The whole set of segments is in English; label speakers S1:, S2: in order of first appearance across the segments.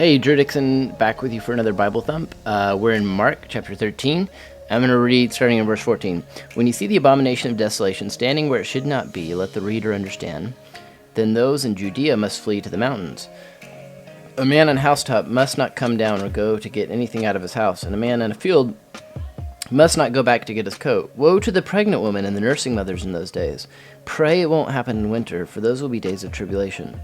S1: Hey, Drew Dixon, back with you for another Bible Thump. We're in Mark chapter 13. I'm going to read starting in verse 14. When you see the abomination of desolation standing where it should not be, let the reader understand. Then those in Judea must flee to the mountains. A man on a housetop must not come down or go to get anything out of his house, and a man in a field must not go back to get his coat. Woe to the pregnant woman and the nursing mothers in those days. Pray it won't happen in winter, for those will be days of tribulation.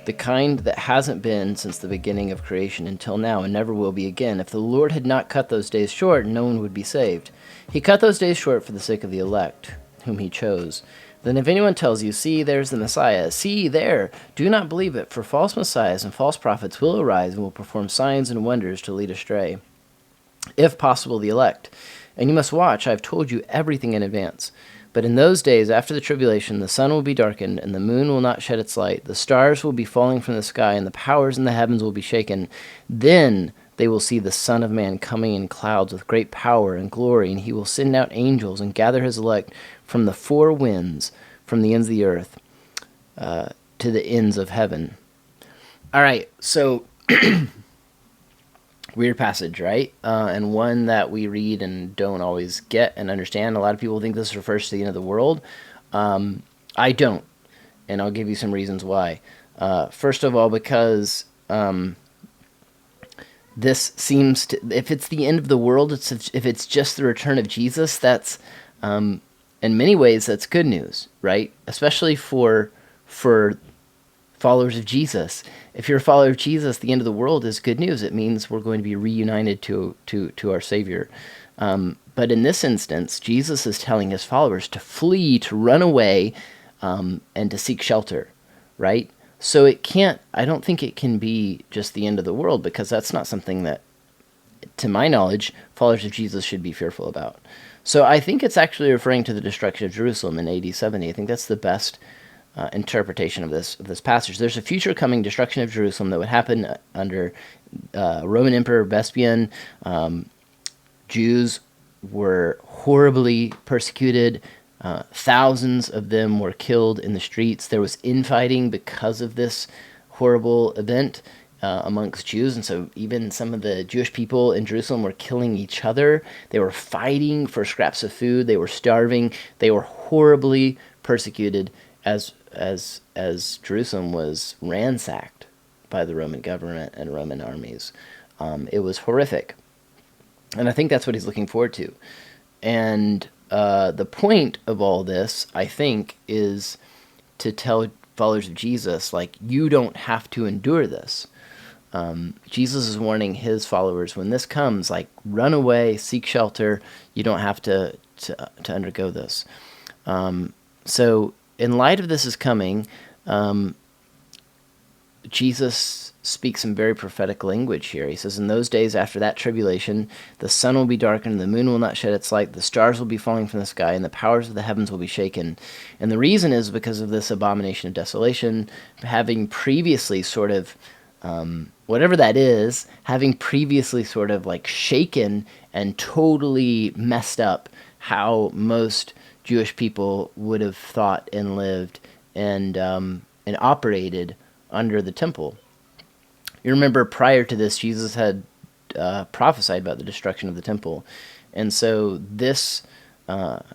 S1: The kind that hasn't been since the beginning of creation until now and never will be again. If the Lord had not cut those days short, no one would be saved. He cut those days short for the sake of the elect, whom he chose. Then if anyone tells you, see, there's the Messiah, see, there, do not believe it, for false messiahs and false prophets will arise and will perform signs and wonders to lead astray, if possible, the elect. And you must watch, I have told you everything in advance. But in those days, after the tribulation, the sun will be darkened, and the moon will not shed its light. The stars will be falling from the sky, and the powers in the heavens will be shaken. Then they will see the Son of Man coming in clouds with great power and glory, and he will send out angels and gather his elect from the four winds, from the ends of the earth, to the ends of heaven. All right, so weird passage, right? And one that we read and don't always get and understand. A lot of people think this refers to the end of the world. I don't, and I'll give you some reasons why. First of all, because this seems to, if it's the end of the world, if it's just the return of Jesus, that's, in many ways, that's good news, right? Especially for followers of Jesus. If you're a follower of Jesus, the end of the world is good news. It means we're going to be reunited to our Savior. But in this instance, Jesus is telling his followers to flee, to run away, and to seek shelter, right? So I don't think it can be just the end of the world, because that's not something that, to my knowledge, followers of Jesus should be fearful about. So I think it's actually referring to the destruction of Jerusalem in AD 70. I think that's the best interpretation of this passage. There's a future coming destruction of Jerusalem that would happen under Roman Emperor Vespasian. Jews were horribly persecuted. Thousands of them were killed in the streets. There was infighting because of this horrible event amongst Jews, and so even some of the Jewish people in Jerusalem were killing each other. They were fighting for scraps of food. They were starving. They were horribly persecuted as Jerusalem was ransacked by the Roman government and Roman armies. It was horrific. And I think that's what he's looking forward to. And the point of all this, I think, is to tell followers of Jesus, like, you don't have to endure this. Jesus is warning his followers, when this comes, like, run away, seek shelter. You don't have to undergo this. So in light of this is coming, Jesus speaks some very prophetic language here. He says, in those days after that tribulation, the sun will be darkened, the moon will not shed its light, the stars will be falling from the sky, and the powers of the heavens will be shaken. And the reason is because of this abomination of desolation, having previously sort of, whatever that is, having previously sort of like shaken and totally messed up how most Jewish people would have thought and lived and operated under the temple. You remember, prior to this, Jesus had prophesied about the destruction of the temple. And so this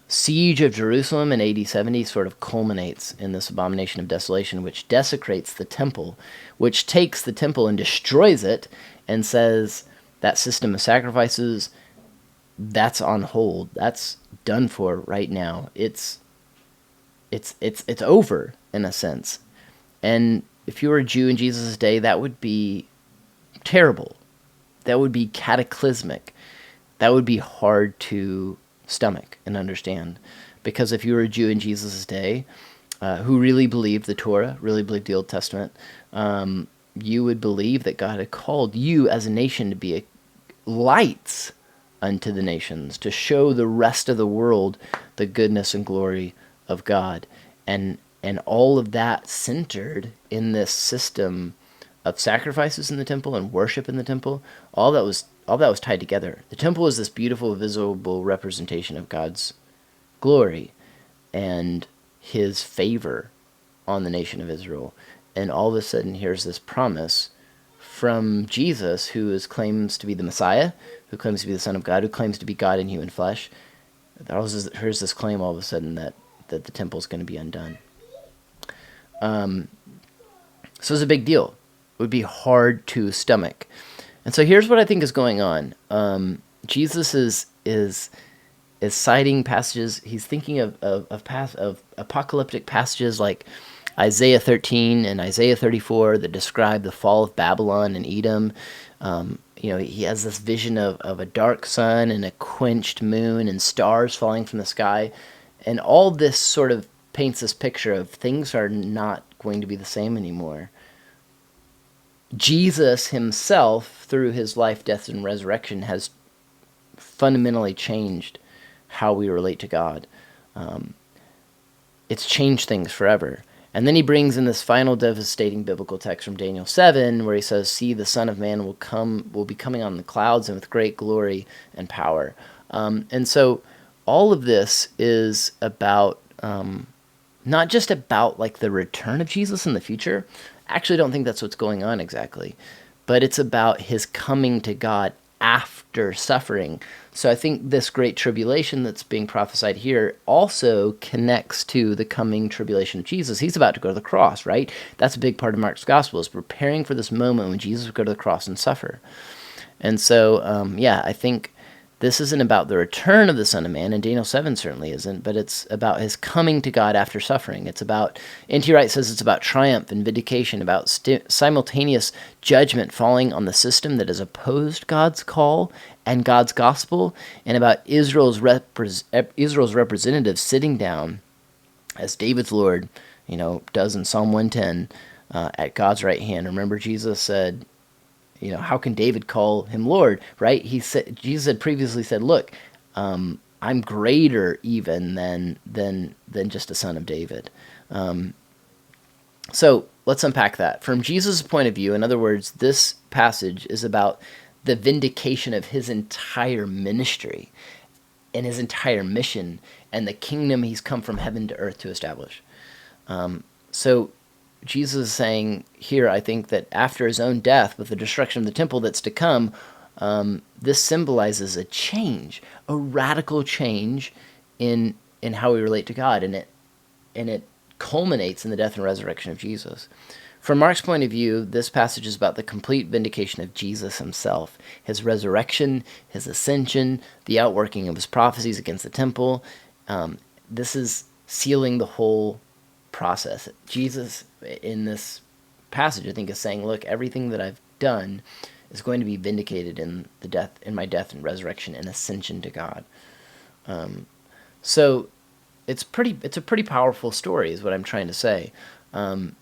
S1: siege of Jerusalem in AD 70 sort of culminates in this abomination of desolation, which desecrates the temple, which takes the temple and destroys it and says that system of sacrifices, that's on hold. That's done for right now. It's over, in a sense. And if you were a Jew in Jesus' day, that would be terrible. That would be cataclysmic. That would be hard to stomach and understand. Because if you were a Jew in Jesus' day, who really believed the Torah, really believed the Old Testament, you would believe that God had called you as a nation to be lights unto the nations, to show the rest of the world the goodness and glory of God. And all of that centered in this system of sacrifices in the temple and worship in the temple. All that was tied together. The temple is this beautiful, visible representation of God's glory and his favor on the nation of Israel. And all of a sudden, here's this promise from Jesus, claims to be the Messiah, who claims to be the Son of God, who claims to be God in human flesh. Here's this claim all of a sudden that the temple is going to be undone. So it's a big deal. It would be hard to stomach. And so here's what I think is going on. Jesus is citing passages. He's thinking of apocalyptic passages like Isaiah 13 and Isaiah 34 that describe the fall of Babylon and Edom. He has this vision of a dark sun and a quenched moon and stars falling from the sky. And all this sort of paints this picture of things are not going to be the same anymore. Jesus himself, through his life, death, and resurrection, has fundamentally changed how we relate to God. It's changed things forever. And then he brings in this final devastating biblical text from Daniel 7, where he says, "See, the Son of Man will be coming on the clouds and with great glory and power." And so all of this is about not just about like the return of Jesus in the future. I actually don't think that's what's going on exactly, but it's about his coming to God after suffering. So I think this great tribulation that's being prophesied here also connects to the coming tribulation of Jesus. He's about to go to the cross, right? That's a big part of Mark's gospel, is preparing for this moment when Jesus would go to the cross and suffer. And so, I think this isn't about the return of the Son of Man, and Daniel 7 certainly isn't, but it's about his coming to God after suffering. It's about, N.T. Wright says it's about triumph and vindication, about simultaneous judgment falling on the system that has opposed God's call and God's gospel, and about Israel's representatives sitting down as David's Lord, does in Psalm 110 at God's right hand. Remember, Jesus said, how can David call him Lord, right? Jesus had previously said, look, I'm greater even than just a son of David. So let's unpack that. From Jesus' point of view, in other words, this passage is about the vindication of his entire ministry and his entire mission and the kingdom he's come from heaven to earth to establish. So Jesus is saying here, I think, that after his own death, with the destruction of the temple that's to come, this symbolizes a change, a radical change in how we relate to God, and it culminates in the death and resurrection of Jesus. From Mark's point of view, this passage is about the complete vindication of Jesus himself, his resurrection, his ascension, the outworking of his prophecies against the temple. This is sealing the whole process. Jesus, in this passage, I think, is saying, look, everything that I've done is going to be vindicated in my death and resurrection and ascension to God. So it's a pretty powerful story, is what I'm trying to say. And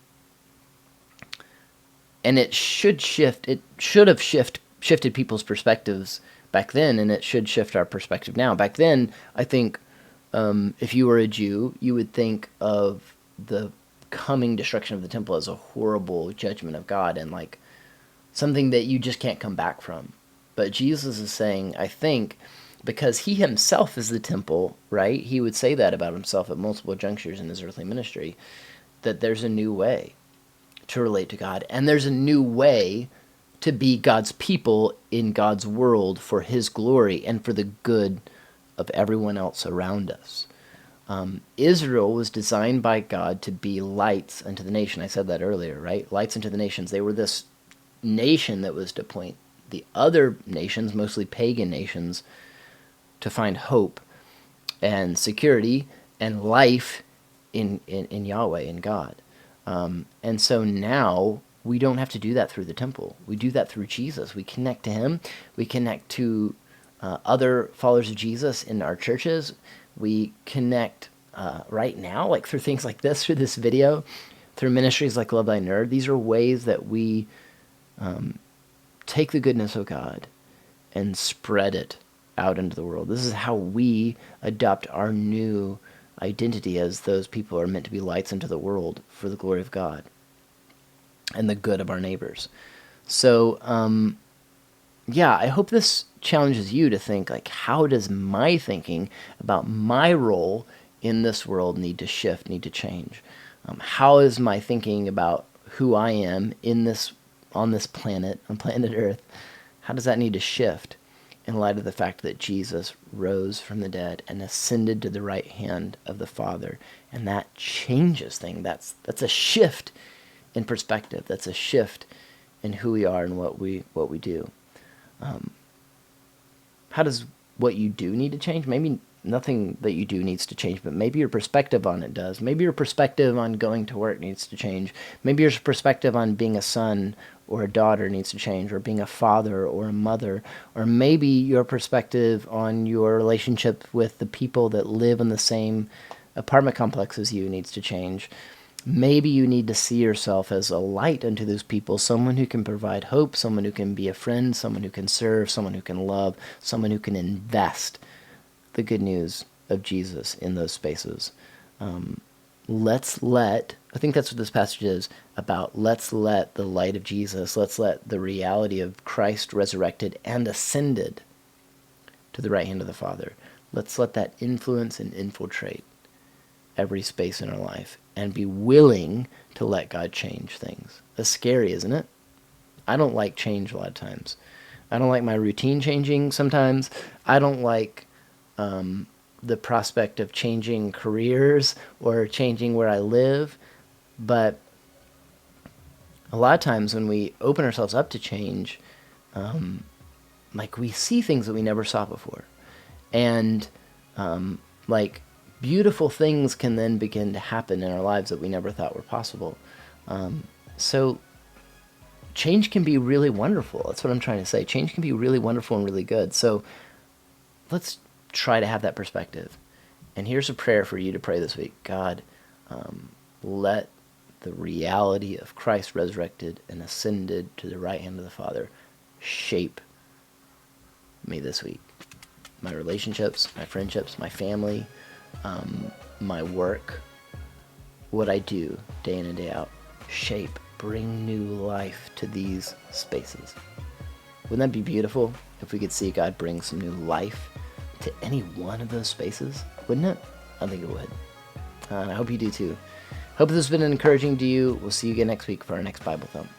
S1: it should have shifted people's perspectives back then, and it should shift our perspective now. Back then, I think, if you were a Jew, you would think of the coming destruction of the temple as a horrible judgment of God and like something that you just can't come back from. But Jesus is saying, I think, because he himself is the temple, right? He would say that about himself at multiple junctures in his earthly ministry, that there's a new way to relate to God, and there's a new way to be God's people in God's world for his glory and for the good of everyone else around us. Israel was designed by God to be lights unto the nation. I said that earlier, right? Lights unto the nations. They were this nation that was to point the other nations, mostly pagan nations, to find hope and security and life in Yahweh, in God. And so now we don't have to do that through the temple. We do that through Jesus. We connect to him. We connect to other followers of Jesus in our churches. We connect right now, like through things like this, through this video, through ministries like Love Thy Nerd. These are ways that we take the goodness of God and spread it out into the world. This is how we adopt our new identity as those people are meant to be lights into the world for the glory of God and the good of our neighbors. So, I hope this challenges you to think, like, how does my thinking about my role in this world need to shift, need to change? How is my thinking about who I am in this on this planet, on planet Earth, how does that need to shift in light of the fact that Jesus rose from the dead and ascended to the right hand of the Father? And that changes things. That's a shift in perspective. That's a shift in who we are and what we do. How does what you do need to change? Maybe nothing that you do needs to change, but maybe your perspective on it does. Maybe your perspective on going to work needs to change. Maybe your perspective on being a son or a daughter needs to change, or being a father or a mother. Or maybe your perspective on your relationship with the people that live in the same apartment complex as you needs to change. Maybe you need to see yourself as a light unto those people, someone who can provide hope, someone who can be a friend, someone who can serve, someone who can love, someone who can invest the good news of Jesus in those spaces. I think that's what this passage is about. Let's let the light of Jesus, let's let the reality of Christ resurrected and ascended to the right hand of the Father, let's let that influence and infiltrate every space in our life and be willing to let God change things. That's scary, isn't it? I don't like change a lot of times. I don't like my routine changing sometimes. I don't like the prospect of changing careers or changing where I live. But a lot of times when we open ourselves up to change, like we see things that we never saw before. And like beautiful things can then begin to happen in our lives that we never thought were possible. So change can be really wonderful. That's what I'm trying to say. Change can be really wonderful and really good. So let's try to have that perspective. And here's a prayer for you to pray this week. God, let the reality of Christ resurrected and ascended to the right hand of the Father shape me this week. My relationships, my friendships, my family, my work, what I do day in and day out. Shape, bring new life to these spaces. Wouldn't that be beautiful if we could see God bring some new life to any one of those spaces? Wouldn't it? I think it would. And I hope you do too. Hope this has been encouraging to you. We'll see you again next week for our next Bible Thump.